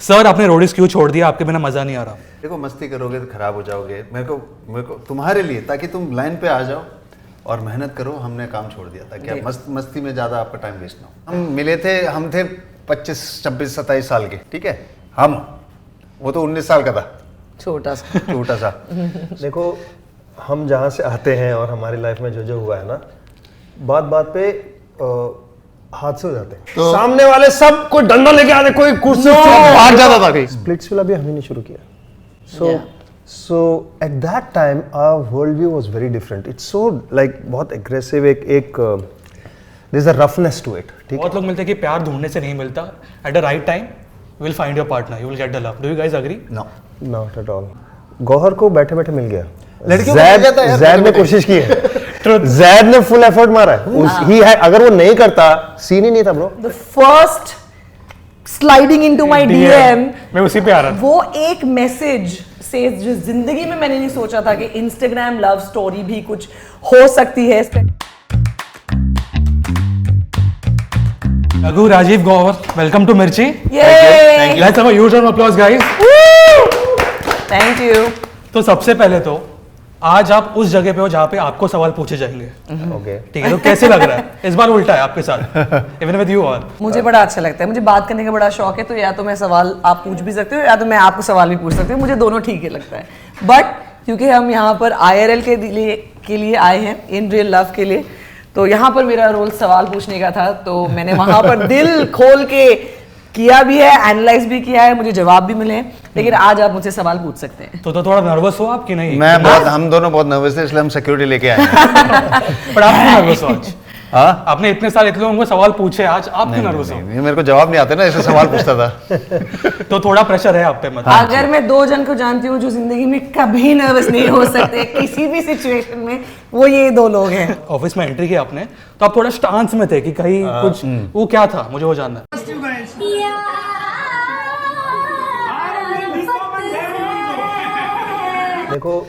Sir आपने Roadies क्यों छोड़ दिया? आपके बिना मजा नहीं आ रहा। देखो मस्ती करोगे तो खराब हो जाओगे। मेरे को तुम्हारे लिए, ताकि तुम लाइन पे आ जाओ और मेहनत करो, हमने काम छोड़ दिया ताकि आप मस्ती में ज़्यादा आपका टाइम वेस्ट ना हो। हम मिले थे, हम थे 25, 26, 27 साल के, ठीक है। वो तो 19 साल का था, छोटा सा। देखो हम जहाँ से आते हैं और हमारी लाइफ में जो जो हुआ है ना, बात बात पे हादसे हो जाते हैं। तो सामने वाले सब कोई डंडा लेके आते, कोई कुर्सी भाग जाता था कहीं। स्प्लिट्स विला भी हमने नहीं शुरू किया। So at that time our worldview was very different. It's so like बहुत aggressive, एक there's a roughness to it. बहुत लोग मिलते हैं कि प्यार ढूंढने से नहीं मिलता, at the right time you will find your partner, you will get the love. Do you guys agree? No, not at all. Gauhar को बैठे बैठे मिल गया। लड़कियों को मिल जाता है। जैद ने कोशिश की है। जैद ने फुल एफर्ट मारा है। ही है, अगर वो नहीं करता सीन ही नहीं था bro. The first sliding into my DM, मैं उसी पे आ रहा था। वो एक मैसेज से जो जिंदगी में मैंने नहीं सोचा था कि इंस्टाग्राम लव स्टोरी भी कुछ हो सकती है। रघु, राजीव, गौहर, वेलकम टू मिर्ची। Yay! Let's have a huge round of applause, guys. Thank you. तो सबसे पहले तो आज आप उस जगह पे हो जहाँ पे आपको सवाल पूछे जाएंगे। ओके, ठीक है, तो कैसे लग रहा है? इस बार उल्टा है आपके साथ, इवन विद यू ऑल। मुझे बड़ा अच्छा लगता है, मुझे बात करने का बड़ा शौक है, तो या तो मैं सवाल आप पूछ भी सकते हो या तो मैं आपको सवाल भी पूछ सकती हूँ, मुझे दोनों ठीक ही लगता है। बट क्योंकि हम यहाँ पर IRL के लिए आए हैं, इन रियल लव के लिए, तो यहाँ पर मेरा रोल सवाल पूछने का था, तो मैंने वहां पर दिल खोल के किया भी है, एनालाइज भी किया है, मुझे जवाब भी मिले हैं। लेकिन आज आप मुझसे सवाल पूछ सकते हैं। तो थोड़ा नर्वस हो आप कि नहीं? हम दोनों बहुत नर्वस थे, इसलिए हम सिक्योरिटी लेके आए हैं। पर आप क्यों नर्वस हो आज? हाँ, आपने इतने साल इतने लोगों को सवाल पूछे, आज आप क्यों नर्वस हो? मेरे को जवाब नहीं आते ना, ऐसे सवाल पूछता था। तो थोड़ा प्रेशर है आप पे। मतलब अगर मैं 2 जन को जानती हूँ जो जिंदगी में कभी नर्वस नहीं हो सकते किसी भी सिचुएशन में, वो ये 2 लोग हैं। ऑफिस में एंट्री किया आपने, तो आप थोड़ा स्टांस में थे कि कहीं कुछ वो क्या था, मुझे वो जानना है। देखो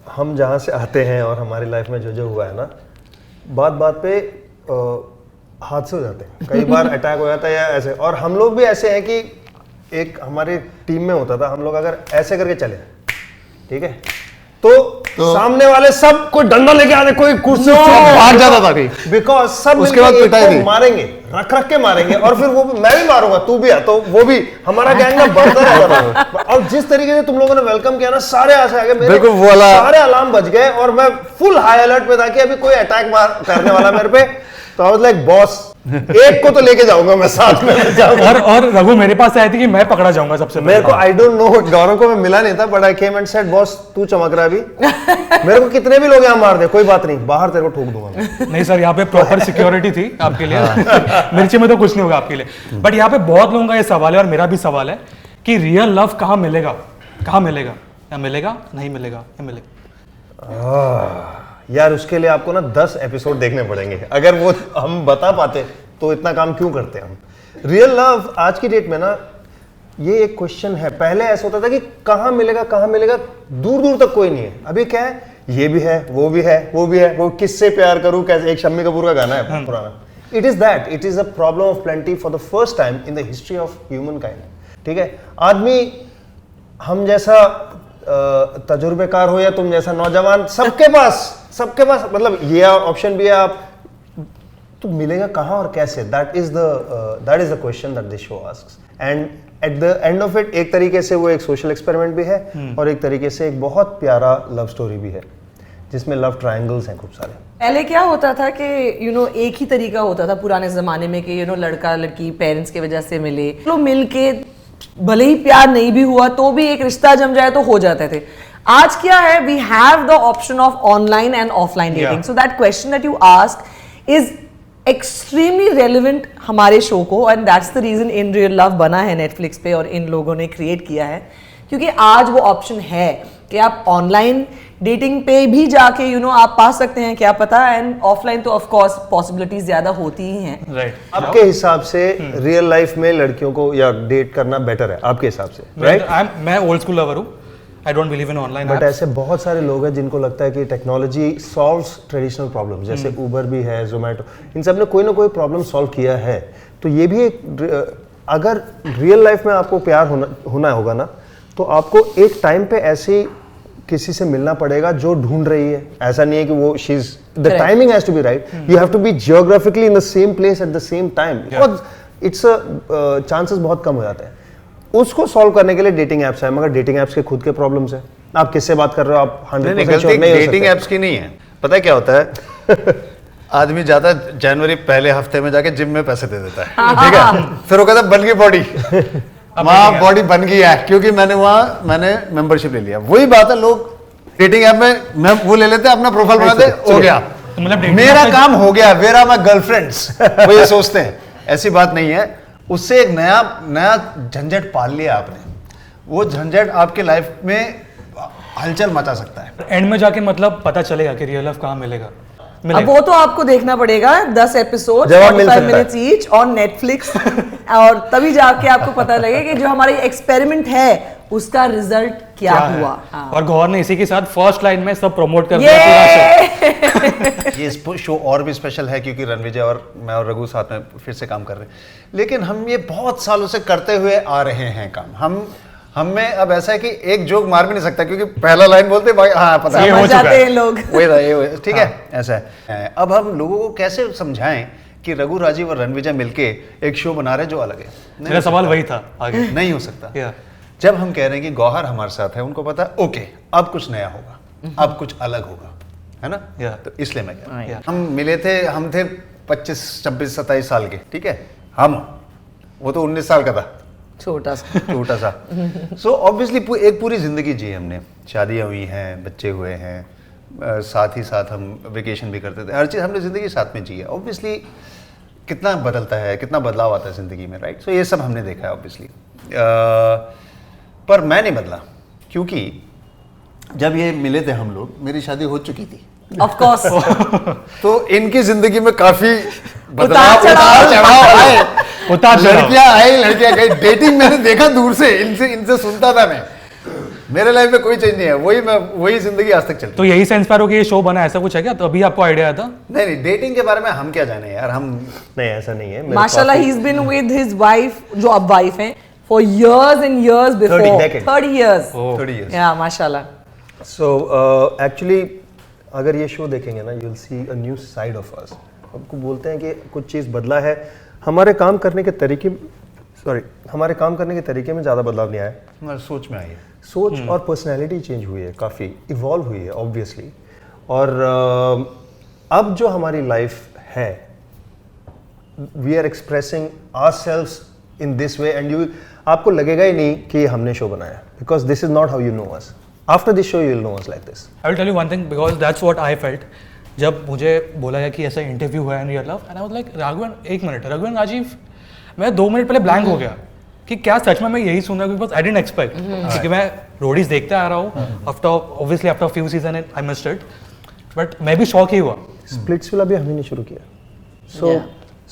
हम जहाँ से आते हैं और हमारी लाइफ में जो जो हुआ है ना, बात बात पे हादसे हो जाते हैं। कई बार अटैक हो जाता है या ऐसे, और हम लोग भी ऐसे हैं कि एक हमारी टीम में होता था, हम लोग अगर ऐसे करके चले, ठीक है, तो सामने वाले सब कोई डंडा लेके आते, कोई कुर्सी भाग जाता था कहीं। बिकॉज सब उसके बाद पिटाई थी। मारेंगे, रख के मारेंगे, और फिर वो मैं भी मारूंगा, तू भी आ, तो वो भी हमारा गैंग ना बढ़ता रहता था। और जिस तरीके से तुम लोगों ने वेलकम किया ना, सारे ऐसे आ गए, मेरे सारे अलार्म बज गए और मैं फुल हाई अलर्ट पे था कि अभी कोई अटैक करने वाला मेरे पे। तो आई वाज लाइक बॉस, एक को तो लेके जाऊंगा मैं, साथ में जाऊंगा। और रघु मेरे पास आई थी कि मैं पकड़ा जाऊंगा सबसे पहले। मेरे को आई डोंट नो, गौरव को मैं मिला नहीं था, but I came and said boss तू चमक रहा अभी, मेरे को कितने भी लोग यहाँ मार दे, कोई बात नहीं, बाहर तेरे को ठोक दूंगा मैं। नहीं सर, यहाँ पे प्रॉपर सिक्योरिटी थी आपके लिए। मिर्ची में तो कुछ नहीं होगा आपके लिए। बट यहाँ पे बहुत लोगों का ये सवाल है और मेरा भी सवाल है कि रियल लव कहाँ मिलेगा? कहाँ मिलेगा? या मिलेगा, नहीं मिलेगा, या मिलेगा? यार उसके लिए आपको ना 10 एपिसोड देखने पड़ेंगे, अगर वो हम बता पाते तो इतना काम क्यों करते हम। रियल लव आज की डेट में ना ये एक क्वेश्चन है। पहले ऐसा होता था कि कहाँ मिलेगा, कहाँ मिलेगा, दूर दूर तक कोई नहीं है। अभी क्या है, ये भी है, वो भी है, वो भी है, वो किससे प्यार करूं, कैसे, एक शम्मी कपूर का गाना है पुराना। It is that, it is a problem of plenty for the first time in the history of human kind. ठीक है, आदमी हम जैसा तजुर्बेकार हो या तुम जैसा नौजवान, सबके पास मतलब ये ऑप्शन भी है, आप तो मिलेगा कहाँ और कैसे, that is the question that this show asks. And at the end of it एक तरीके से वो एक सोशल एक्सपेरिमेंट भी है और एक तरीके से एक बहुत प्यारा लव स्टोरी भी है, जिसमें लव ट्रायंगल्स हैं खूब सारे। पहले क्या होता था कि एक ही तरीका होता था पुराने जमाने में कि लड़का लड़की पेरेंट्स की वजह से मिले, लोग मिलके भले ही प्यार नहीं भी हुआ तो भी एक रिश्ता जम जाए तो हो जाते थे। आज क्या है, we have the option of online and offline dating, so that question that you ask is extremely relevant हमारे शो को, and that's the reason in real love बना है नेटफ्लिक्स पे और इन लोगों ने क्रिएट किया है, क्योंकि आज वो ऑप्शन है कि आप ऑनलाइन डेटिंग पे भी जाके आप पा सकते हैं, क्या पता, एंड ऑफलाइन तो ऑफ कोर्स पॉसिबिलिटीज ज्यादा होती ही हैं। राइट, आपके हिसाब से रियल लाइफ में लड़कियों को या डेट करना बेटर है आपके हिसाब से? राइट, मैं ओल्ड स्कूल लवर हूँ, I don't believe in online. But ऐसे बहुत सारे लोग हैं जिनको लगता है कि टेक्नोलॉजी सॉल्व्स ट्रेडिशनल प्रॉब्लम, जैसे उबर भी है, जोमेटो, इन सब ने कोई ना कोई प्रॉब्लम सॉल्व किया है, तो ये भी एक अगर रियल लाइफ में आपको प्यार होना होगा ना, तो आपको एक टाइम पे ऐसे किसी से मिलना पड़ेगा जो ढूंढ रही है। ऐसा नहीं है कि वो the timing has to be right, you have to be geographically in the same place at the same time. It's chances बहुत कम हो जाते हैं। उसको सॉल्व करने के लिए डेटिंग एप्स है, मगर डेटिंग एप्स के खुद के प्रॉब्लम्स हैं। आप किससे बात कर रहे हो, आप 100% श्योर नहीं हो सकते। डेटिंग एप्स की नहीं है, पता है क्या होता है आदमी जाता है जनवरी पहले हफ्ते में जाके जिम में पैसे दे देता है, ठीक है, फिर वो कहता है बन गई बॉडी, वहां बॉडी बन गई है क्योंकि मैंने मेंबरशिप ले लिया। वही बात है, लोग डेटिंग ऐप में वो ले लेते हैं, अपना प्रोफाइल बनाते, हो गया, मतलब मेरा काम हो गया, वेयर आर माय गर्लफ्रेंड्स, वो ये सोचते हैं। ऐसी बात नहीं है, उससे एक नया झंझट पाल लिया आपने, वो झंझट आपके लाइफ में हलचल मचा सकता है। एंड में जाके मतलब पता चलेगा कि रियल लव कहाँ मिलेगा। अब वो तो आपको देखना पड़ेगा 10 एपिसोड जवाब मिल 45 सकता है। मिनट्स ईच ऑन नेटफ्लिक्स और तभी जाके आपको पता लगेगा कि जो हमारी एक्सपेरिमेंट है उसका रिजल्ट क्या हुआ। हाँ। और गौर ने इसी के साथ फर्स्ट लाइन में सब प्रमोट कर दिया पूरा शो। ये शो और भी स्पेशल है क्योंकि रणविजय और मैं और रघु साथ में फिर से काम कर रहे हैं, लेकिन हम ये बहुत सालों से करते हुए आ रहे हैं काम। हम में अब ऐसा है कि एक जोक मार भी नहीं सकता क्योंकि पहला लाइन बोलते भाई हाँ पता है, हो चुका जाते है। हैं लोग। वही ठीक है, ऐसा है। अब हम लोगों को कैसे समझाएं कि रघु, राजीव और रणविजय मिलके एक शो बना रहे जो अलग है। मेरा सवाल वही था आगे। नहीं हो सकता। Yeah. जब हम कह रहे हैं कि गौहर हमारे साथ है, उनको पता है ओके अब कुछ नया होगा, अब कुछ अलग होगा, है ना। Yeah. तो इसलिए मैं कह रहा हूं। Yeah. हम मिले थे, हम थे 25, 26, 27 साल के, ठीक है, वो तो 19 साल का था, छोटा सा। सो ऑब्वियसली एक पूरी जिंदगी जी हमने, शादियां हुई हैं, बच्चे हुए हैं, साथ ही साथ हम वेकेशन भी करते थे, हर चीज़ हमने जिंदगी साथ में जी है। ऑब्वियसली कितना बदलता है, कितना बदलाव आता है जिंदगी में, राइट। सो ये सब हमने देखा है ऑब्वियसली, पर मैं नहीं बदला क्योंकि जब ये मिले थे हम लोग, मेरी शादी हो चुकी थी ऑफ कोर्स। तो इनकी जिंदगी में काफी उतार चढ़ाव आए, उतार चढ़ाव। लड़कियां गई, डेटिंग मैंने देखा दूर से, इनसे सुनता था मैं, मेरे लाइफ में कोई चेंज नहीं है, वही जिंदगी आज तक चलती। तो यही से इंस्पायर हो कि ये शो बना, ऐसा कुछ है क्या? तो अभी आपको आइडिया आया था? नहीं, डेटिंग के बारे में हम क्या जाने यार, हम नहीं, ऐसा नहीं है। माशाल्लाह he is been with his wife, जो अब वाइफ हैं, for years and years before 30 years 30 years। या माशाल्लाह। सो एक्चुअली अगर ये शो देखेंगे ना, you will see a new side of us. आपको बोलते हैं कि कुछ चीज़ बदला है, हमारे काम करने के तरीके में ज़्यादा बदलाव नहीं आया, हमारी सोच में आई है। सोच और पर्सनैलिटी चेंज हुई है, काफ़ी इवॉल्व हुई है ऑब्वियसली। और अब जो हमारी लाइफ है, we are expressing ourselves in this way, and आपको लगेगा ही नहीं कि हमने शो बनाया, because this is not how you know us. After this show you will know us like this. I will tell you one thing, because that's what I felt जब मुझे बोला गया कि ऐसा इंटरव्यू है in real love, and I was like Raghavan, एक minute, Raghavan Rajiv, मैं 2 minute पहले ब्लैंक हो गया कि क्या सच में मैं यही सुन रहा हूँ, बिकॉज आई डिडंट एक्सपेक्ट, क्योंकि मैं रोडीज देखते आ रहा हूँ after few season I missed it, but मैं भी शॉक ही हुआ। स्प्लिट्सविला भी हमने शुरू किया।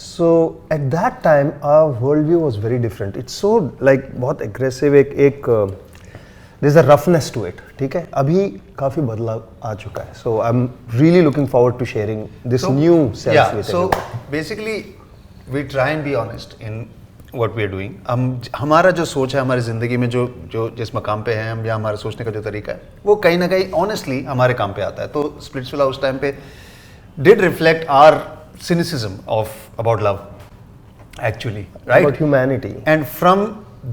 So at that time our worldview was very different. It's so like बहुत aggressive, एक there's a roughness to it, ठीक है। अभी काफी बदलाव आ चुका है, so I'm really looking forward to sharing this new self with so everyone. basically we try and be honest in what we are doing। हमारा जो सोच है, हमारी जिंदगी में जो जिस मकाम पे हैं हम, या हमारा सोचने का जो तरीका है, वो कहीं ना कहीं ऑनेस्टली हमारे काम पे आता है। तो स्प्लिट्सविला उस टाइम पे did reflect our cynicism about love actually, right? About humanity. And from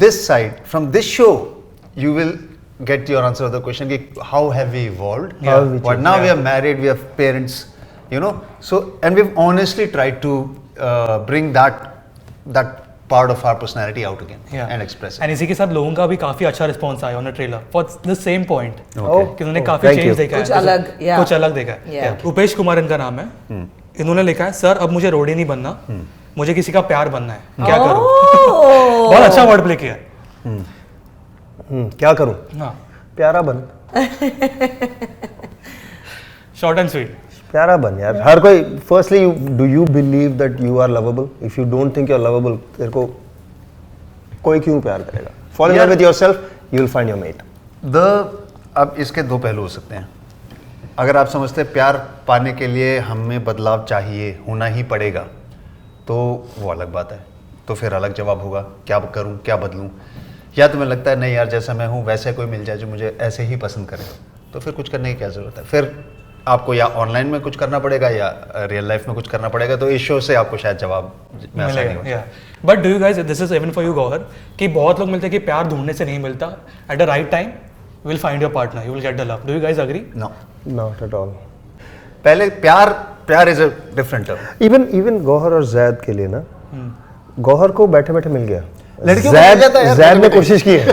this side, from this show, you will get your answer to the question ki how have we evolved? How have we But changed? now we are married, we have parents, you know, so and we've honestly tried to bring that part of our personality out again and express it. And इसी के साथ लोगों का भी काफी अच्छा response आया on the trailer for the same point, Okay. कि उन्होंने Oh, काफी thank चेंज you. देखा है, कुछ अलग, yeah. कुछ अलग देखा है। Yeah. रुपेश कुमार इनका नाम है, इन्होंने लिखा है, सर अब मुझे रोडी नहीं बनना, मुझे किसी का प्यार बनना है, क्या करूं? बहुत अच्छा वर्ड प्ले किया है। क्या करूं? हाँ, प्यारा बन, शॉर्ट एंड स्वीट। प्यारा बन यार। हर कोई, firstly do you believe that you are lovable? If you don't think you are lovable, तेरे को कोई क्यों प्यार करेगा? Fall in love with yourself, you will find your mate. अब इसके 2 पहलू हो सकते हैं। अगर आप समझते हैं प्यार पाने के लिए हमें बदलाव चाहिए, होना ही पड़ेगा, तो वो अलग बात है। तो फिर अलग जवाब होगा, क्या करूं क्या बदलूं। या तुम्हें लगता है नहीं यार जैसा मैं हूं वैसे कोई मिल जाए जो मुझे ऐसे ही पसंद करे, तो फिर कुछ करने की क्या ज़रूरत है। फिर आपको या ऑनलाइन में कुछ करना पड़ेगा या रियल लाइफ में कुछ करना पड़ेगा। तो इस शो से आपको शायद जवाब में आसानी हो। मिलेगा। But do you guys, this is even for you Gauhar, कि बहुत लोग मिलते हैं कि प्यार ढूंढने से नहीं मिलता, at the right time will find your partner, you will get the love. Do you guys agree? No, not at all. पहले प्यार is a different term. Even Gauhar और जैद के लिए ना, गौहर को बैठे बैठे मिल गया, लड़कियों को मिल जाता है यार, जैद ने बैठे-बैठे। कोशिश की है,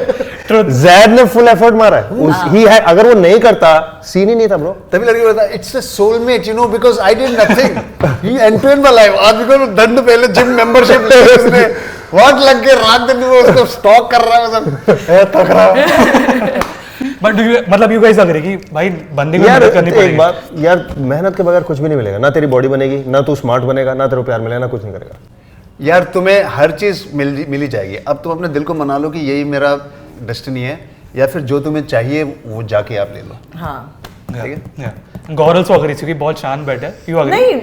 जैद ने फुल एफर्ट मारा है, ही है, अगर वो नहीं करता सीन ही नहीं था ब्रो। तभी लड़की बोलता है it's a soulmate, you know, because I did nothing, he entertain my life. आज बिकॉज़ दंड पहले जिम मेंबरशिप ले उसने, वक्त लग के रात दिन वो उसको स्टॉक कर रहा है, मतलब थक रहा। बट डू यू, मतलब यू गाइस अग्री कि भाई बंदी को यार मेहनत करनी एक पड़ेगी? बात यार, मेहनत के बगैर कुछ भी नहीं मिलेगा, ना तेरी बॉडी बनेगी, ना तू स्मार्ट बनेगा, ना तेरे को प्यार मिलेगा, ना कुछ नहीं करेगा। यार तुम्हें हर चीज मिली जाएगी। अब तुम अपने दिल को मना लो कि यही मेरा डेस्टिनी है, या फिर जो तुम्हें चाहिए वो जाके आप ले लो। हाँ ठीक है। गौरल सो अग्री, क्योंकि बहुत शांत बैठे, यू अग्री? नहीं,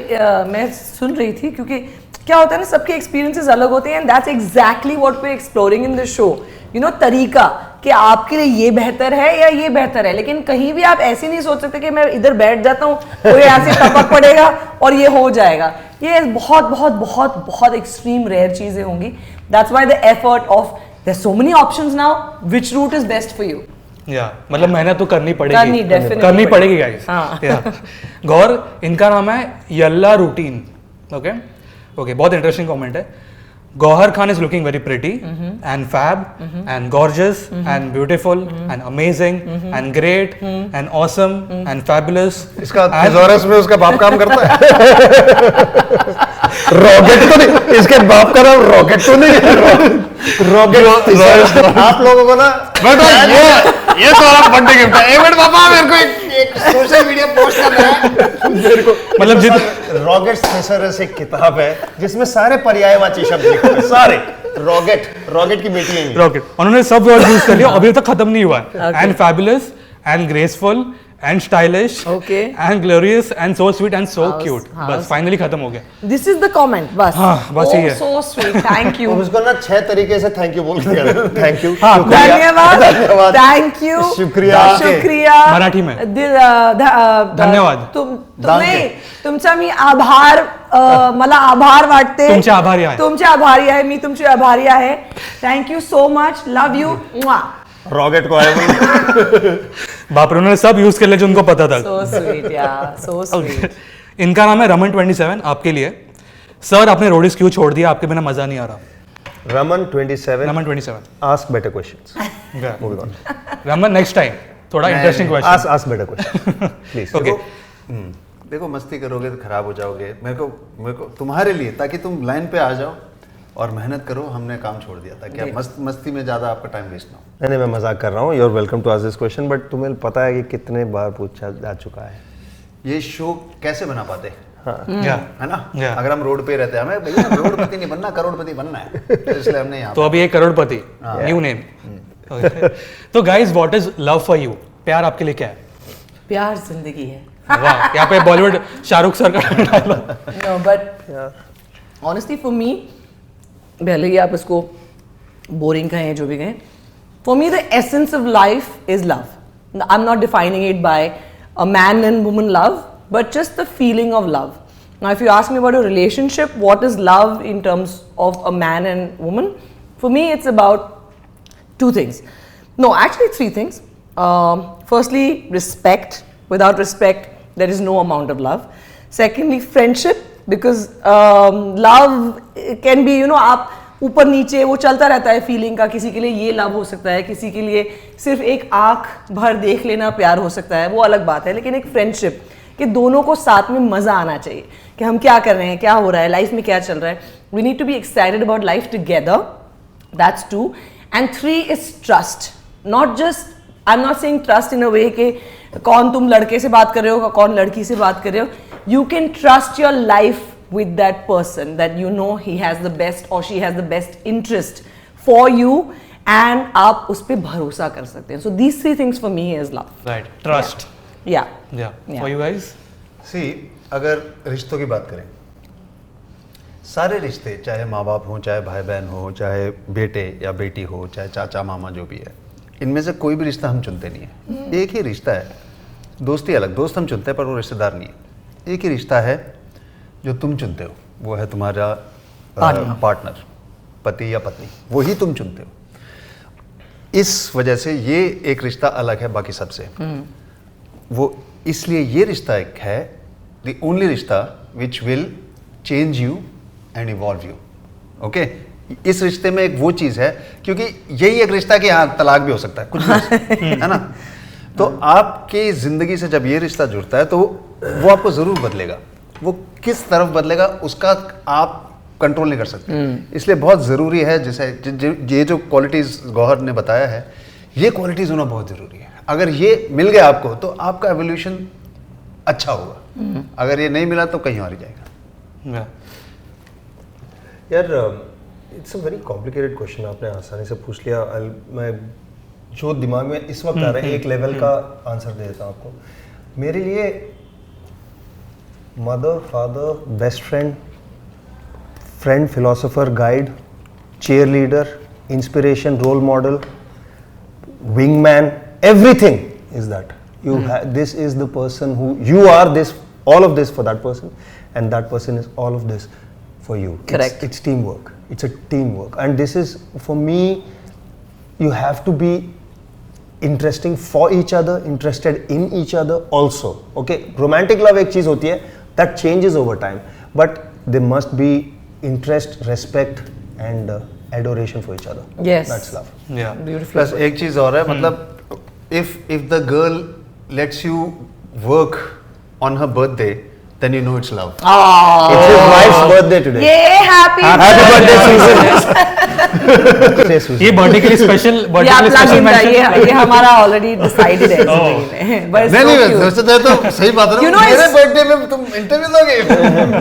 मैं सुन रही थी क्योंकि क्या होता है ना, सबके एक्सपीरियंसेस अलग होते हैं, and that's exactly what we are exploring in this show. You know, तरीका कि आपके लिए ये बेहतर है या ये बेहतर है, लेकिन कहीं भी आप ऐसे नहीं सोच सकते कि मैं इधर बैठ जाता हूँ कोई ऐसे टपक पड़ेगा और ये हो जाएगा। ये बहुत बहुत बहुत बहुत एक्सट्रीम रेयर चीजें होंगी। That's why the effort of there so many options now, which route is best for you. या मतलब मेहनत तो करनी पड़ेगी, definitely करनी पड़ेगी गाइस। हाँ। गौर, इनका नाम है यल्ला रूटीन। ओके ओके, बहुत इंटरेस्टिंग कमेंट है। Gauhar Khan is looking very pretty and fab and gorgeous and beautiful and amazing and great and awesome and fabulous. इसका थिजोरस में उसका बाप काम करता है। रॉकेट तो नहीं, इसके बाप का नाम रॉकेट तो नहीं है, रॉकेट। आप लोगों को ना बेटा ये तो आप बर्थडे गिफ्ट है। एक मिनट पापा, मेरे को एक सोशल मीडिया पोस्ट करना है। मेरे को मतलब जित रॉकेट थिसरस एक किताब है जिसमें सारे पर्यायवाची शब्द लिखे हैं, सारे। रॉकेट की बेटी है ये। रॉकेट, उन्होंने सब वर्ड यूज कर लिया, अभी तक खत्म नहीं हुआ है। And fabulous and graceful and stylish Okay. And glorious and so sweet and so cute. हाँ। बस फाइनली खत्म हो गया। दिस इज द कमेंट, बस। हाँ, बस यही है। So sweet, thank you. अब उसको ना 6 तरीके से थैंक यू बोल दिया। थैंक यू, हाँ, धन्यवाद, थैंक यू, शुक्रिया, शुक्रिया, मराठी में। धन्यवाद। दांके. तुमचा मी आभार, मला आभार वाटते, तुमचे आभारी आहे. तुमचे आभारी आहे, मी तुमची आभारी आहे। Thank you so much, love you. Rocket को आया बाप रे, उन्होंने सब यूज कर लिया जो उनको पता था। सो स्वीट यार, सो स्वीट। इनका नाम है रमन 27, आपके लिए। सर, आपने रोडीज क्यों छोड़ दिया? आपके बिना मजा नहीं आ रहा। Raman 27, Raman 27, ask better questions. Moving on. Raman, next time थोड़ा interesting question. Ask better question please. Okay, देखो मस्ती करोगे तो खराब हो जाओगे। मेरे को तुम्हारे लिए, ताकि तुम लाइन पे आ जाओ और मेहनत करो, हमने काम छोड़ दिया ताकि आप मस्ती में ज्यादा आपका टाइम वेस्ट ना हो। नहीं, मैं मजाक कर रहा हूँ। You are welcome to ask this question, but तुम्हें पता है कि कितने बार पूछा जा चुका है। ये शो कैसे बना पाते, या है ना? Yeah. अगर हम रोड पे रहते हैं, हमें भैया करोड़पति नहीं बनना, करोड़पति बनना है, तो इसलिए हमने यहाँ तो अभी एक करोड़पति, न्यू नेम। तो guys, what is love for you? प्यार आपके लिए क्या है? प्यार जिंदगी है। वाह, यहाँ पे बॉलीवुड शाहरुख सर का dialogue. No, but honestly for me, भले ही आप इसको बोरिंग कहें, जो भी कहें, for me the essence of life is love. I'm not defining it by a man and woman love, but just the feeling of love. Now, if you ask me about a relationship, what is love in terms of a man and woman? For me, it's about 2 things. No, actually 3 things. Firstly, respect. Without respect, there is no amount of love. Secondly, friendship, because love can be, you know, आप ऊपर नीचे वो चलता रहता है feeling का। किसी के लिए ये लव हो सकता है, किसी के लिए सिर्फ एक आंख भर देख लेना प्यार हो सकता है, वो अलग बात है। लेकिन एक फ्रेंडशिप कि दोनों को साथ में मजा आना चाहिए कि हम क्या कर रहे हैं, क्या हो रहा है, लाइफ में क्या चल रहा है। We need to be excited about life together, that's 2। And 3 is trust. Not just, I am not saying trust in a way कि कौन तुम लड़के से बात कर रहे हो, कौन लड़की से बात कर रहे हो। You can trust your life with that person, that you know he has the best or she has the best interest for you, and आप उस पे भरोसा कर सकते हैं। So these 3 things for me is love. Right, trust. Yeah. या for you guys? सी, अगर रिश्तों की बात करें सारे रिश्ते, चाहे माँ बाप हो, चाहे भाई बहन हो, चाहे बेटे या बेटी हो, चाहे चाचा मामा जो भी है, इनमें से कोई भी रिश्ता हम चुनते नहीं है। एक ही रिश्ता है, दोस्ती अलग, दोस्त हम चुनते हैं पर वो रिश्तेदार नहीं है। एक ही रिश्ता है जो तुम चुनते हो, वो है तुम्हारा पार्टनर, पति या पत्नी, वही तुम चुनते हो। इस वजह से ये एक रिश्ता अलग है बाकी सबसे। वो इसलिए ये रिश्ता एक है, द ओनली रिश्ता which will change you and evolve you. Okay, इस रिश्ते में एक वो चीज है, क्योंकि यही एक रिश्ता कि हाँ तलाक भी हो सकता है, कुछ भी हो सकता है ना। तो आपकी जिंदगी से जब ये रिश्ता जुड़ता है तो वो आपको जरूर बदलेगा। वो किस तरफ बदलेगा उसका आप कंट्रोल नहीं कर सकते। इसलिए बहुत जरूरी है, जैसे ये जो क्वालिटीज गौहर ने बताया है, ये क्वालिटीज होना बहुत जरूरी है। अगर ये मिल गया आपको तो आपका एवोल्यूशन अच्छा होगा, अगर ये नहीं मिला तो कहीं और ही जाएगा। यार it's a very complicated question, आपने आसानी से पूछ लिया। मैं जो दिमाग में इस वक्त आ रहा है एक लेवल का आंसर दे देता हूँ आपको। मेरे लिए mother, father, best friend, friend, philosopher, guide, cheerleader, inspiration, role model, wingman, everything is that you this is the person who you are, this all of this for that person, and that person is all of this for you. Correct. It's teamwork, it's a teamwork, and this is for me, you have to be interesting for each other, interested in each other also. Okay, romantic love एक चीज होती है that changes over time, but there must be interest, respect and adoration for each other. Yes. That's love. Yeah. Beautiful. Plus एक चीज और है, मतलब if the girl lets you work on her birthday, then you know it's love. It's his wife's birthday today. ये happy birthday, Susan. ये birthday के लिए special, birthday या के लिए plug स्पेशल in था, मेंशन। ये हमारा ऑलरेडी डिसाइडेड है जिंदगी में। But it's नहीं so नहीं, cute. सोचते तो सही बात है You ना, know, मेरे it's- बर्थडे में तुम इंटरव्यू दोगे।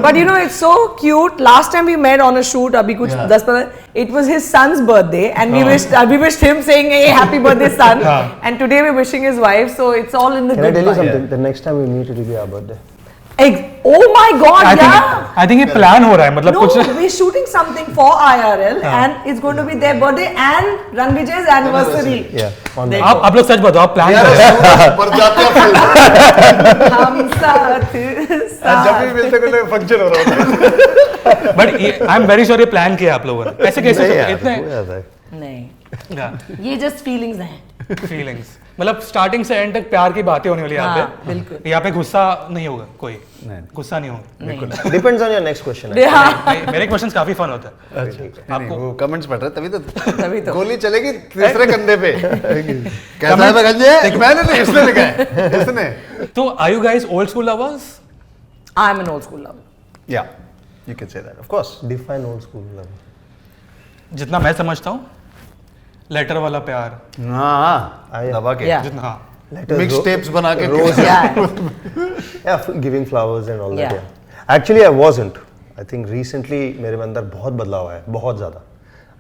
But you know, it's so cute. Last time we met on a shoot, अभी कुछ 10-15, it was his son's birthday, and we wished him saying, "Hey, happy birthday, son!" And today we're wishing his wife, so it's all in the Can I good tell you vibe. something? The next time we meet, it will be our birthday. Oh my God! Yeah. I think ये plan हो रहा है, मतलब No, कुछ we're shooting something for IRL, and it's going to be their birthday and Ranvijay's anniversary. Yeah. On देखो, आप लोग सच बताओ, आप प्लान यार कर रहे सूरज पर जाते हैं फिल्म, हम साथ जब भी मिलते कोई फंक्शन हो रहा होता है। But I am very sure ये प्लान किया आप लोगों ने। ऐसे कैसे नहीं यार, इतने हो जाता है। नहीं, ये जस्ट फीलिंग्स हैं। फीलिंग्स, मतलब स्टार्टिंग से एंड तक प्यार की बातें होने वाली है यहाँ हाँ, पे। बिल्कुल। यहाँ पे गुस्सा नहीं होगा कोई, नहीं। गुस्सा नहीं होगा। नहीं। Depends on your next question. हाँ, मेरे क्वेश्चंस काफी फन होता है। नहीं, वो कमेंट्स पढ़ रहे तभी तभी तो तो। गोली चलेगी तीसरे कंधे पे। कैसा है गंजे? मैंने नहीं, इसने लिखा है, इसने। तो are you guys old school lovers? I'm an old school lover. Yeah, you can say that, of course. Define old school love. जितना मैं समझता हूँ, लेटर वाला प्यार, हाँ, आया। दबा के। Yeah. जितना हाँ Letters, Mix tapes बना के। rose, Yeah. yeah, giving flowers and all that. Yeah. Yeah. Actually, I wasn't. I think recently मेरे में अंदर बहुत बदलाव आया, बहुत ज़्यादा.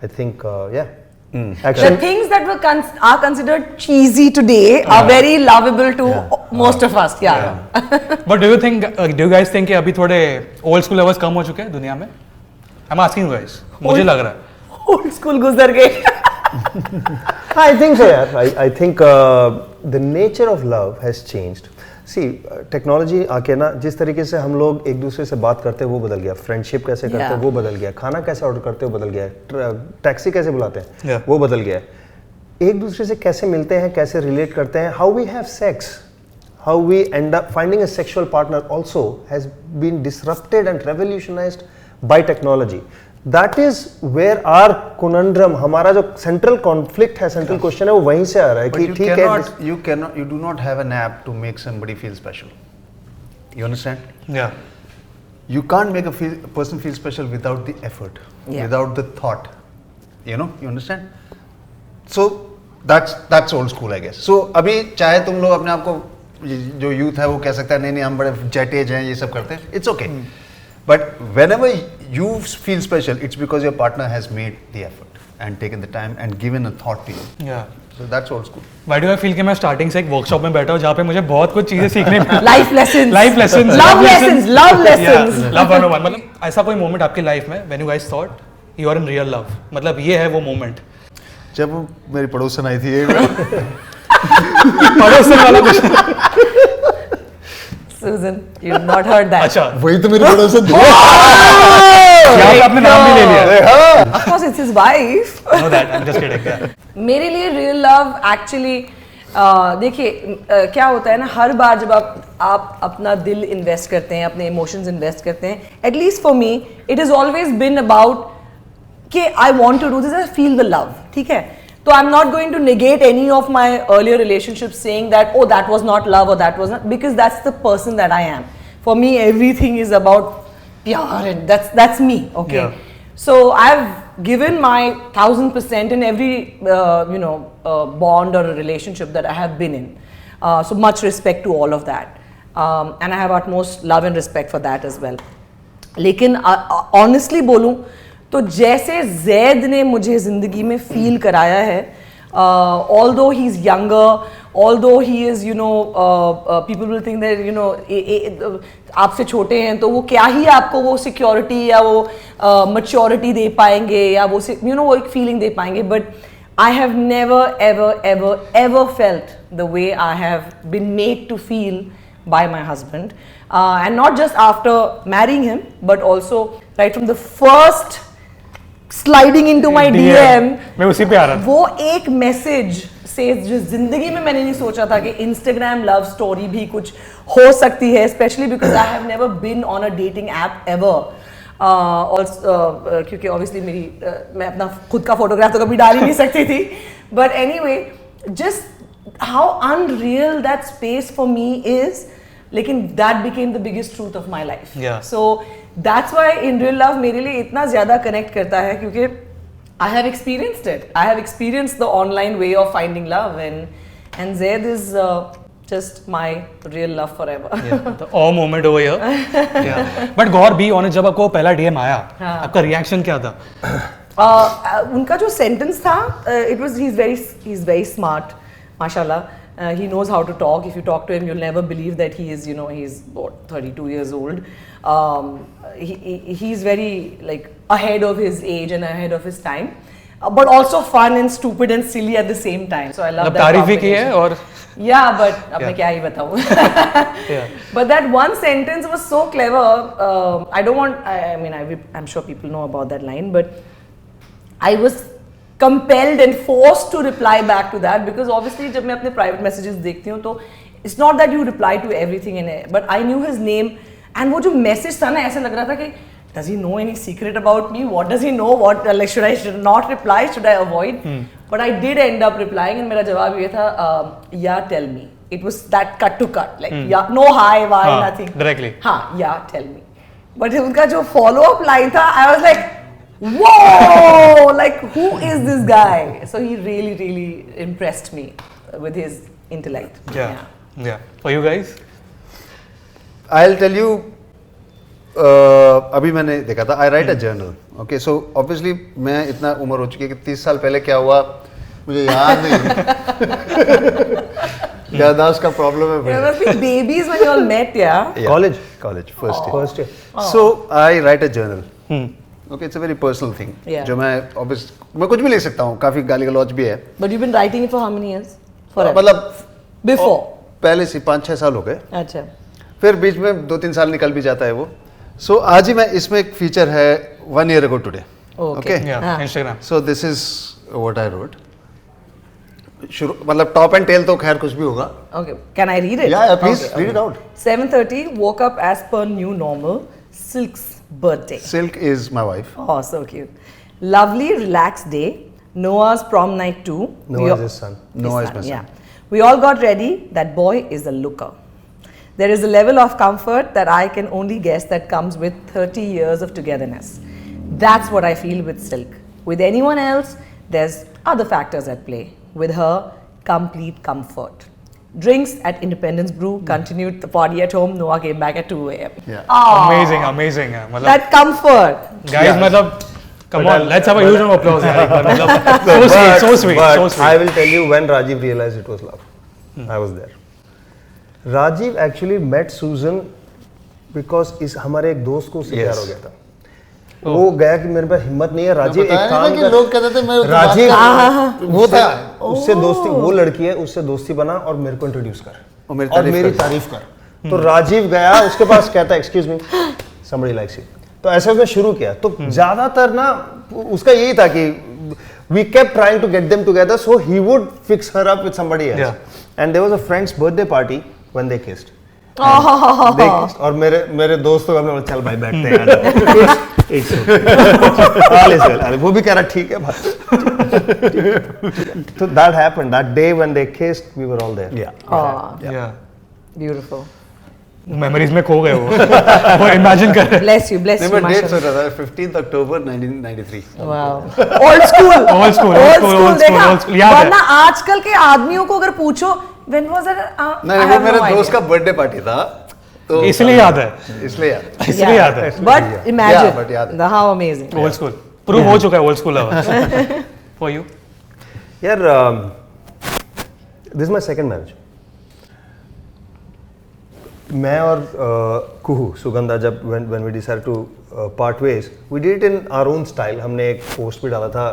I think, yeah. The Action. things that are considered cheesy today are very lovable to most of us. Yeah. But do you guys think कि अभी थोड़े ओल्ड स्कूल लवर्स कम हो चुके हैं दुनिया में? I am asking you guys, मुझे लग रहा है। Old school गुजर गए। I think so, yeah. I think the nature of love has changed. See, technology आके ना जिस तरीके से हम लोग एक दूसरे से बात करते हैं वो बदल गया, फ्रेंडशिप कैसे करते हैं Yeah. वो बदल गया, खाना कैसे ऑर्डर करते हैं वो बदल गया, टैक्सी कैसे बुलाते हैं Yeah. वो बदल गया, एक दूसरे से कैसे मिलते हैं, कैसे रिलेट करते हैं, how we have sex, how we end up finding a sexual partner also has been disrupted and revolutionized by technology. That is where our conundrum, हमारा जो central conflict है, central question है वो वहीं से आ रहा है But कि you ठीक है cannot, you do not have an app to make somebody feel special. You understand? या You can't make a person feel special without the effort, Yeah. without the thought. You know? You understand? So that's old school, I guess. So अभी चाहे तुम लोग अपने आप को जो youth है वो कह सकता है नहीं नहीं हम बड़े जेट एज हैं ये सब करते हैं, it's okay, but whenever you feel special it's because your partner has made the effort and taken the time and given a thought to you. या So that's old school. Why do I feel कि मैं starting से एक workshop में बैठा हूँ जहाँ पे मुझे बहुत कुछ चीजें सीखने life lesson life lesson love lesson love 101 मतलब ऐसा कोई मोमेंट आपकी लाइफ में when you guys thought you are in real love, मतलब ये है वो मोमेंट? जब मेरी पड़ोसन आई थी पड़ोसन वाला कुछ? Susan, you've not heard that. अच्छा, वही तो मेरी पड़ोसन थी। यहाँ पे आपने नाम भी ले लिया। Of course, it's his wife. No that, I'm just kidding. Yeah. मेरे लिए रियल लव एक्चुअली देखिए क्या होता है ना, हर बार जब आप अपना दिल इन्वेस्ट करते हैं, अपने इमोशंस इन्वेस्ट करते हैं, at least for me it is always been about कि I want to do this, I feel the love, ठीक है? तो I am not going to negate any of my earlier relationship saying that oh that was not love और that was not, because that's the person that I am. For me everything is about प्यार and that's me, okay? Yeah. So I've given my 1000% in every bond or a relationship that I have been in. So much respect to all of that, and I have utmost love and respect for that as well. लेकिन honestly बोलूँ तो जैसे जैद ने मुझे ज़िंदगी में feel कराया है, although he's younger, although he is people will think that आपसे छोटे हैं तो वो क्या ही आपको वो सिक्योरिटी या वो मैच्योरिटी दे पाएंगे या वो वो एक फीलिंग दे पाएंगे, but I have never ever ever ever felt the way I have been made to feel by my husband, and not just after marrying him but also right from the first sliding into my DM. मैं उसी पे आ रहा था। वो एक message से जो जिंदगी में मैंने नहीं सोचा था कि इंस्टाग्राम लव स्टोरी भी कुछ हो सकती है, specially because I have never been on a dating app ever. और क्योंकि ऑब्वियसली मैं अपना खुद का फोटोग्राफ तो कभी डाल ही नहीं सकती थी, but anyway just how unreal that space for me is, लेकिन that became the biggest truth of my life. So that's why in real love मेरे लिए इतना ज्यादा कनेक्ट करता है, क्योंकि I have experienced it. I have experienced the online way of finding love, and Zaid is just my real love forever. Yeah, the awe moment over here. Yeah. But Gaur be honest, जब आपको पहला DM आया, आपका reaction क्या था? उनका जो sentence था, it was he's very smart, mashallah. He knows how to talk. If you talk to him, you'll never believe that he is, he's about 32 years old. He's very like ahead of his age and ahead of his time, but also fun and stupid and silly at the same time. So I love that. तारीफ ही की है और yeah, but अब मैं क्या ही बताऊँ. But that one sentence was so clever. I don't want. I mean, I'm sure people know about that line, but I was compelled and forced to reply back to that, because obviously जब मैं अपने private messages देखती हूँ तो it's not that you reply to everything in it, but I knew his name, and वो जो message था ना, ऐसे लग रहा था कि does he know any secret about me? What does he know? What like should not reply? Should I avoid? But I did end up replying, and मेरा जवाब ये था, yeah, tell me. It was that cut to cut, like yeah, no hi, why, nothing. Directly. हाँ, yeah, tell me. But उनका जो follow up line था, I was like, whoa, like who is this guy? So he really, really impressed me with his intellect. Yeah. For you guys? I'll tell you. अभी मैंने देखा था, आई right अ journal. Okay, so obviously मैं इतना उम्र हो चुकी है कि 30 साल पहले क्या हुआ मुझे याद नहीं. याददाश्त का प्रॉब्लम है. There must be babies when you all met, yeah? College first year. So I write a journal. Okay, it's a very personal thing. Yeah. जो मैं कुछ भी लिख सकता हूँ, काफी गाली गलौज भी है. But you've been writing it for how many years? Forever. मतलब Before. पहले से 5-6 साल हो गए. अच्छा. फिर बीच में 2-3 साल निकल भी जाता है वो. So आज ही मैं इसमें एक फीचर है 1 year ago today. Okay. Yeah, Instagram. So this is what I wrote. शुरू मतलब टॉप एंड टेल तो खैर कुछ भी होगा. Okay. Can I read it? Yeah, please read it out. 7:30, woke up as per new normal. Silk's birthday. Silk is my wife. Oh, so cute. Lovely, relaxed day. Noah's prom night too. Noah is his son. Noah is my son. Yeah. We all got ready. That boy is a looker. There is a level of comfort that I can only guess that comes with 30 years of togetherness. That's what I feel with Silk. With anyone else, there's other factors at play. With her, complete comfort. Drinks at Independence Brew, continued the party at home. Noah came back at 2 a.m. Yeah. Oh, Amazing है मतलब that comfort. guys, Yeah. मतलब Come on, let's have a huge round of applause यार एक बार मतलब so sweet, so sweet, but so sweet. I will tell you when Rajiv realized it was love. I was there. Rajiv actually met Susan because इस हमारे एक दोस्त को उससे प्यार हो गया था. वो गया कि मेरे पास हिम्मत नहीं है राजीव एक काम कर. लोग कहते थे मैं राजीव वो था उससे दोस्ती, वो लड़की है उससे दोस्ती बना और मेरे को इंट्रोड्यूस कर और मेरी तारीफ कर. तो राजीव गया उसके पास, कहता excuse me somebody likes you. तो ऐसे उसने शुरू किया. तो ज्यादातर ना उसका यही था कि we kept trying to get them together so he would fix her up with somebody else. Yeah. And there was a friend's birthday party when they kissed. They kissed. और मेरे दोस्तों हमने बोला चल भाई बैठते हैं यार. It's okay. All is well. अरे वो भी कह रहा ठीक है भाई. So that happened that day when they kissed, we were all there. Oh, Yeah. beautiful. Memories में खो गए वो इमेजिन कर रहे हैं. Bless you, bless नहीं you. मैं डेट Mashallah. सोच रहा था 15th अक्टूबर 1993. Wow. Old school. Old school, old school, old देखा? school, old school. याद है. वरना आजकल के आदमियों को अगर पूछो when was it? नहीं वो मेरे दोस्त का बर्थडे पार्टी था तो इसलिए याद है. इसलिए याद. इसलिए याद है. But imagine Yeah, but याद है. how amazing. Old school prove हो चुका है old school lover for you. यार दिस माय सेकंड मैरिज. मैं और कुहू सुगंधा जब when we decided to part ways, we did it in our own style. हमने एक पोस्ट भी डाला था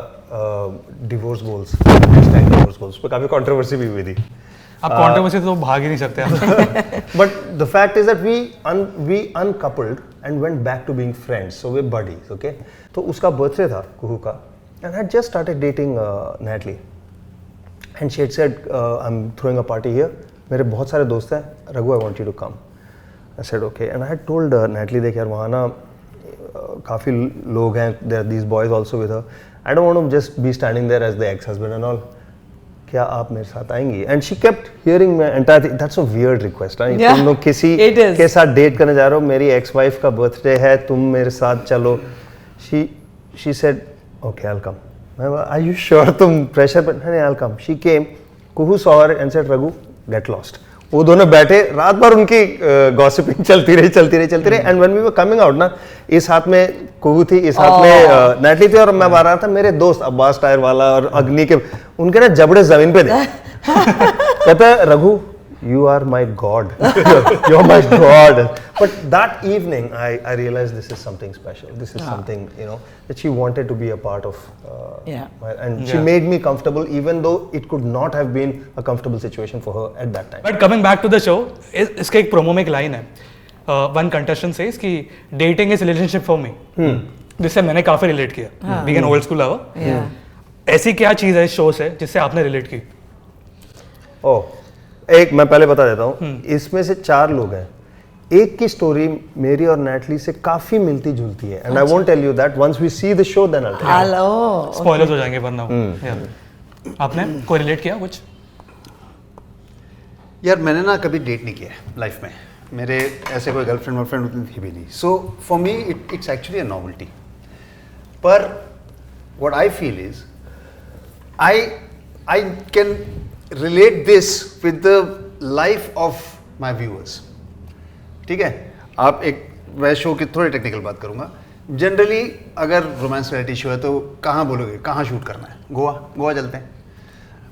डिवोर्स गोल्स, डिवोर्स गोल्स पे काफी कंट्रोवर्सी भी हुई थी. आप कंट्रोवर्सी से तो भाग ही नहीं सकते आप. But the fact is that we uncoupled and went back to being friends, so we're buddies, okay? तो उसका बर्थडे था कुहू का, and I had just started dating Natalie, and she had said, I'm throwing a party here. मेरे बहुत सारे दोस्त हैं, Raghu, I want you to come. I said okay, and I had told Natalie देख यार वहाँ ना काफ़ी लोग हैं, there are these boys also with her. I don't want to just be standing there as the ex-husband and all. क्या आप मेरे साथ आएंगी? And she kept hearing me entire thing. That's a weird request. Yeah, तुम लोग किसी के साथ डेट करने जा रहे हो, मेरी एक्स वाइफ का बर्थडे है, तुम मेरे साथ चलो. She said okay, I'll come. मैं बोला, are you sure? तुम प्रेशर पर नहीं, I'll come. She came. Kuhu saw her and said, Raghu, get lost. वो दोनों बैठे रात भर उनकी गॉसिपिंग चलती रही. And when we were coming out ना, इस हाथ में कुहू थी, इस हाथ में नैटली थी और मैं बाहर रहा था. मेरे दोस्त अब्बास टायर वाला और अग्नि के उनके ना जबड़े जमीन पे थे. कहता Raghu, you are my god. You're my god. But that evening I realized this is something special. This is something, that she wanted to be a part of. And she made me comfortable even though it could not have been a comfortable situation for her at that time. But coming back to the show, इसके एक promo में एक line है, one contestant says कि dating is relationship for me, जिससे मैंने काफी relate किया. Being an old school lover, ऐसी क्या चीज है इस शो से जिससे आपने रिलेट की? एक मैं पहले बता देता हूँ, इसमें से 4 लोग हैं. एक की स्टोरी मेरी और नैटली से काफी मिलती जुलती है. And I won't tell you that once we see the show then I tell you. Hello, spoilers हो जाएंगे वरना. आपने कोई रिलेट किया कुछ? यार मैंने ना कभी डेट नहीं किया लाइफ में. मेरे ऐसे कोई गर्लफ्रेंड वर्लफ्रेंड उतनी थी भी नहीं. So for me it's actually a novelty. पर what I feel is I can relate this with the life of my viewers. ठीक है, आप एक मैं शो की थोड़ी टेक्निकल बात करूंगा. जनरली अगर रोमांस रियलिटी शो है तो कहाँ बोलोगे, कहाँ शूट करना है? गोवा चलते हैं.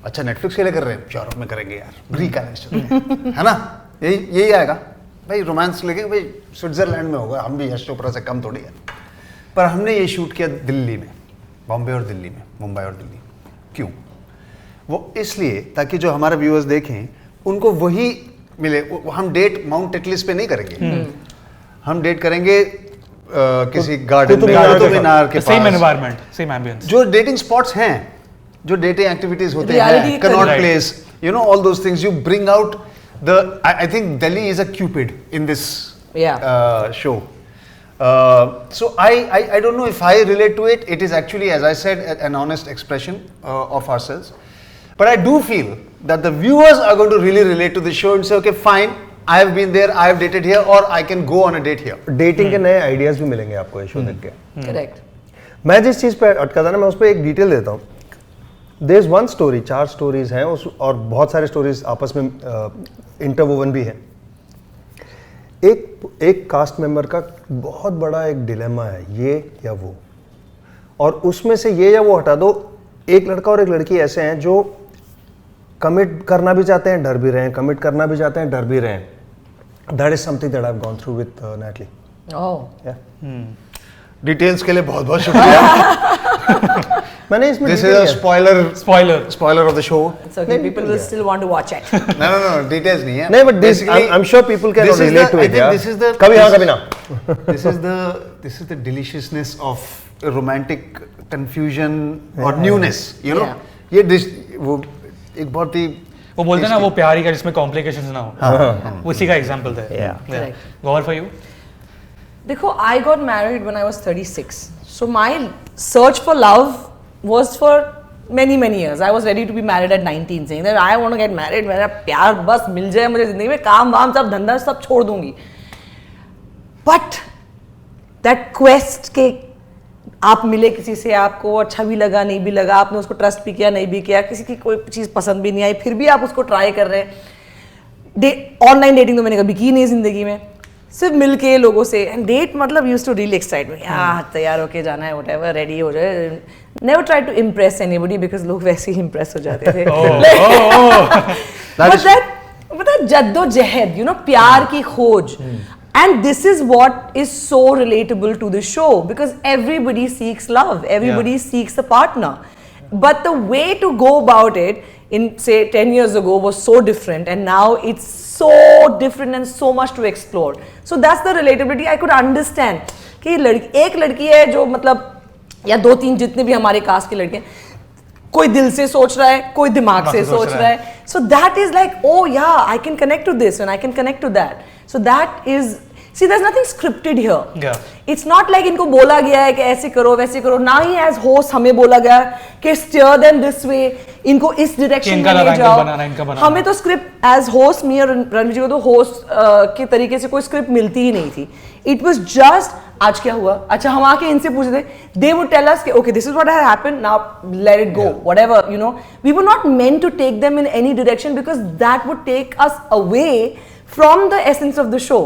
अच्छा नेटफ्लिक्स के लिए कर रहे हैं, यूरोप में करेंगे यार, ग्रीक आइलैंड चलते हैं, है ना? यही आएगा भाई. रोमांस लेके भाई स्विट्जरलैंड में होगा, हम भी यश चोपड़ा से कम थोड़ी है. पर हमने ये शूट किया दिल्ली में, बॉम्बे और दिल्ली में, मुंबई और दिल्ली. क्यों? वो इसलिए ताकि जो हमारे व्यूअर्स देखें उनको वही मिले. हम डेट माउंट टेटलिस पे नहीं करेंगे, हम डेट करेंगे किसी गार्डन में, मीनार के पास, सेम एनवायरनमेंट, सेम एम्बियंस. जो डेटिंग स्पॉट्स हैं, जो डेटिंग एक्टिविटीज होते हैं, Connaught place, all those things you bring out the. I think Delhi is a Cupid in this show. So I don't know if I relate to it. It is actually, as I said, an honest expression of ourselves. But I do feel that the viewers are going to really relate to the show and say, okay, fine, I have been there, I have dated here, or I can go on a date here. Dating के नए ideas भी मिलेंगे आपको ये show देख के. Correct. मैं जिस चीज़ पे अटका था ना, मैं उस पर एक डिटेल देता हूँ. There is one story, 4 stories हैं उस, और बहुत सारे स्टोरीज आपस में इंटरवोवन भी हैं. एक कास्ट मेंबर का बहुत बड़ा एक डिलेमा है, ये या वो. और उसमें से ये या वो हटा दो, एक लड़का और एक लड़की ऐसे हैं जो कमिट करना भी चाहते हैं, डर भी रहे हैं, कमिट करना भी चाहते हैं, डर भी रहे हैं। That is something that I have gone through with Natalie. Details के लिए बहुत बहुत शुक्रिया। मैंने इसमें this is a spoiler of the show. It's okay, people will still want to watch it. No, details नहीं है। नहीं, but this I am sure people can relate to it. This is the कभी हाँ कभी ना। This is the deliciousness of romantic confusion or newness, you know. Yeah. ये वो एक बहुत ही वो बोलते हैं ना वो प्यार ही का जिसमें कॉम्प्लिकेशंस ना हो, उसी का एग्जांपल था। Correct. Gaur for you? देखो, I got married when I was 36. So my search for love was for many years. I was ready to be married at 19, saying that I want to get married. मेरा प्यार बस मिल जाए मुझे जिंदगी में, काम वाम सब धंधा सब छोड़ दूंगी. But that quest के आप मिले किसी से, आपको अच्छा भी लगा नहीं भी लगा, आपने उसको ट्रस्ट भी किया नहीं भी किया, किसी की कोई चीज़ पसंद भी नहीं आई, फिर भी आप उसको ट्राई कर रहे हैं. ऑनलाइन डेटिंग तो मैंने कभी की नहीं जिंदगी में, सिर्फ मिल के लोगों से. एंड डेट मतलब use to really excite me, तैयार होके जाना है, व्हाटएवर, रेडी हो जाए. Never try to impress anybody because लोग वैसे ही इम्प्रेस हो जाते थे. मतलब जद्दोजहद, यू नो, प्यार की खोज. And this is what is so relatable to the show because everybody seeks love, everybody seeks a partner. But the way to go about it in say 10 years ago was so different, and now it's so different and so much to explore. So that's the relatability I could understand. कि एक लड़की है जो मतलब, या दो तीन जितने भी हमारे कास्ट की लड़के हैं, कोई दिल से सोच रहा है, कोई दिमाग से सोच रहा है. So that is like, oh yeah, I can connect to this and I can connect to that. So that is, see, there's nothing scripted here. Yeah. It's not like इनको बोला गया है कि ऐसे करो वैसे करो. ना ही as host हमें बोला गया कि steer them this way, इनको इस direction में ले जाओ. हमें तो script as host, me और रणवीर जी को तो host के तरीके से कोई script मिलती ही नहीं थी. It was just आज क्या हुआ, अच्छा हम आके इनसे पूछते थे. They would tell us कि okay, this is what has happened, now let it go, whatever, you know. We were not meant to take them in any direction because that would take us away from the essence of the show.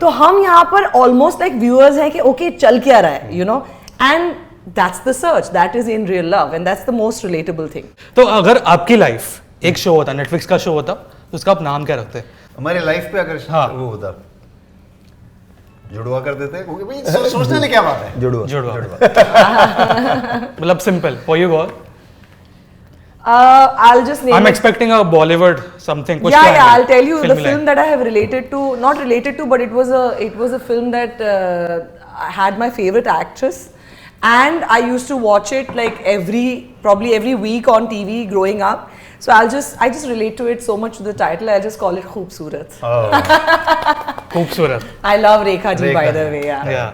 तो हम यहाँ पर almost like viewers हैं कि okay, चल क्या रहा है, you know, and that's the search, that is in real love, and that's the most relatable thing. तो अगर आपकी लाइफ एक शो होता, नेटफ्लिक्स का शो होता, तो उसका आप नाम क्या रखते? हमारे लाइफ पे अगर हाँ. वो होता, जुड़वा कर देते, क्योंकि भाई सोचने वाली क्या बात है. जुड़वा. मतलब simple. For you, Gaur? I'll just name I'm it. expecting a Bollywood something. कुछ Yeah, तो है. I'll tell you the Film film line. that I have related to, not related to, but it was a film that had my favorite actress, and I used to watch it like probably every week on TV growing up. So I just relate to it so much to the title. I'll just call it Khoobsurat. खूबसूरत. I love Rekha ji, by the way. Yeah. Yeah.